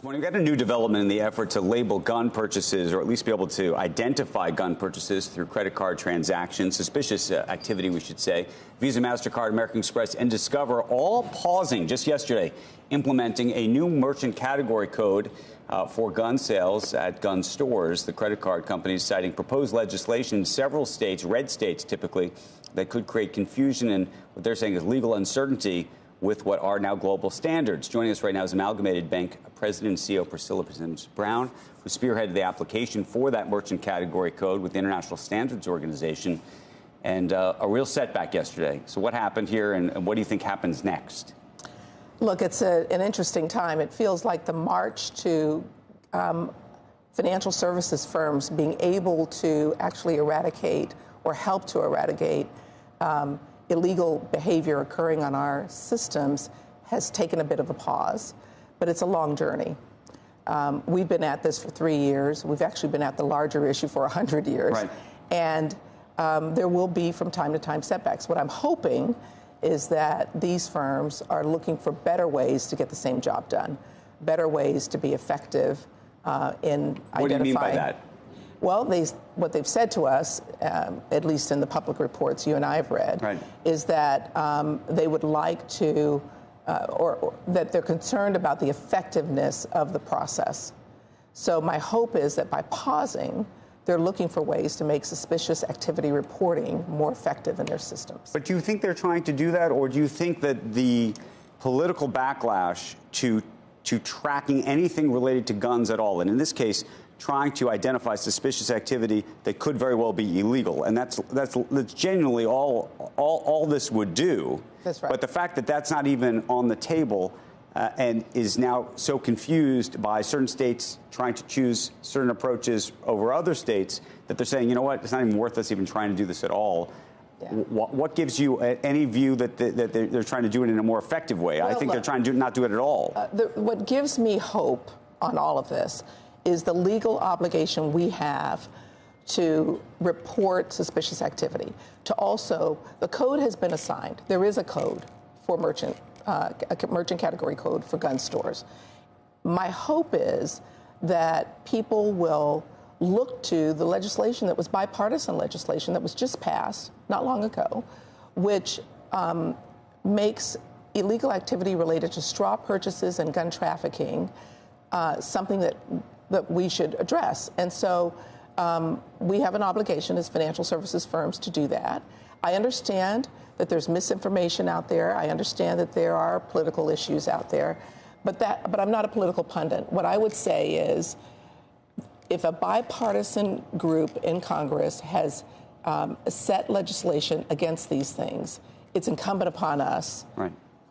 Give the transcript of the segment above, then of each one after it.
This morning, we've got a new development in the effort to label gun purchases, or at least be able to identify gun purchases through credit card transactions, suspicious activity, we should say. Visa, Mastercard, American Express, and Discover all pausing just yesterday, implementing a new merchant category code for gun sales at gun stores. The credit card companies citing proposed legislation in several states, red states typically, that could create confusion and what they're saying is legal uncertainty with what are now global standards. Joining us right now is Amalgamated Bank President and CEO Priscilla Brown, who spearheaded the application for that merchant category code with the International Standards Organization, and a real setback yesterday. So what happened here, and what do you think happens next? Look, it's an interesting time. It feels like the march to financial services firms being able to actually eradicate or help to eradicate illegal behavior occurring on our systems has taken a bit of a pause, but it's a long journey. We've been at this for 3 years. We've actually been at the larger issue for 100 years. Right. And there will be from time to time setbacks. What I'm hoping is that these firms are looking for better ways to get the same job done, better ways to be effective in identifying. What do you mean by that? Well, what they've said to us, at least in the public reports you and I have read, right, is that they would like to, or that they're concerned about the effectiveness of the process. So my hope is that by pausing, they're looking for ways to make suspicious activity reporting more effective in their systems. But do you think they're trying to do that, or do you think that the political backlash to tracking anything related to guns at all, and in this case, trying to identify suspicious activity that could very well be illegal, and that's genuinely all this would do. That's right. But the fact that that's not even on the table and is now so confused by certain states trying to choose certain approaches over other states that they're saying, you know what, it's not even worth us even trying to do this at all. Yeah. What gives you any view that they're trying to do it in a more effective way? Well, I think they're trying to not do it at all. What gives me hope on all of this is the legal obligation we have to report suspicious activity. To also, the code has been assigned. There is a code for merchant category code for gun stores. My hope is that people will look to the legislation that was bipartisan legislation that was just passed not long ago, which makes illegal activity related to straw purchases and gun trafficking something that we should address. And so we have an obligation as financial services firms to do that. I understand that there's misinformation out there. I understand that there are political issues out there, but I'm not a political pundit. What I would say is, if a bipartisan group in Congress has set legislation against these things, it's incumbent upon us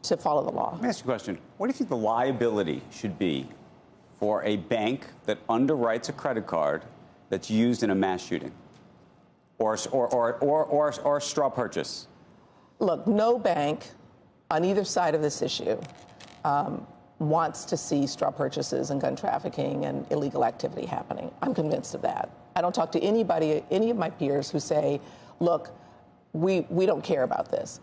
to follow the law. Let me ask you a question. What do you think the liability should be for a bank that underwrites a credit card that's used in a mass shooting or a straw purchase? Look, no bank on either side of this issue wants to see straw purchases and gun trafficking and illegal activity happening. I'm convinced of that. I don't talk to anybody, any of my peers who say, look, we don't care about this.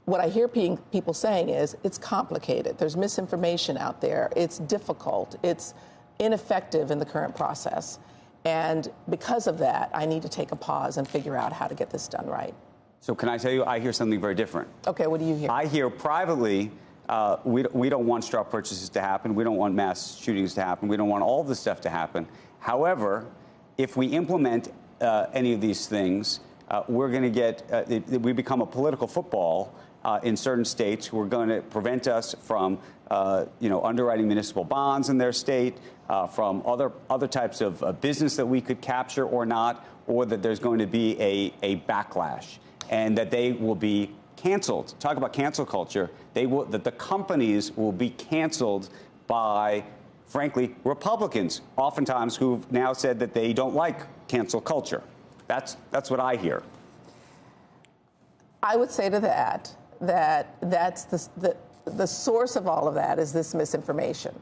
What I hear people saying is it's complicated. There's misinformation out there. It's difficult. It's ineffective in the current process. And because of that, I need to take a pause and figure out how to get this done right. So can I tell you, I hear something very different. Okay, what do you hear? I hear privately, we don't want straw purchases to happen. We don't want mass shootings to happen. We don't want all this stuff to happen. However, if we implement any of these things, we're going to get, we become a political football in certain states who are going to prevent us from, underwriting municipal bonds in their state, from other types of business that we could capture or not, or that there's going to be a backlash, and that they will be canceled. Talk about cancel culture. That the companies will be canceled by, frankly, Republicans, oftentimes who've now said that they don't like cancel culture. That's what I hear. I would say to that's the source of all of that is this misinformation.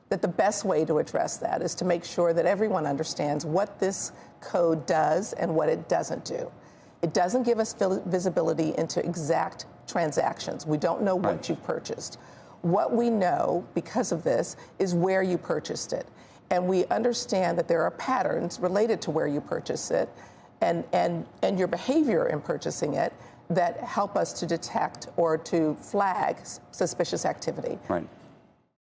That the best way to address that is to make sure that everyone understands what this code does and what it doesn't do. It doesn't give us visibility into exact transactions. We don't know what you've purchased. What we know because of this is where you purchased it. And we understand that there are patterns related to where you purchase it and your behavior in purchasing it that help us to detect or to flag suspicious activity. Right.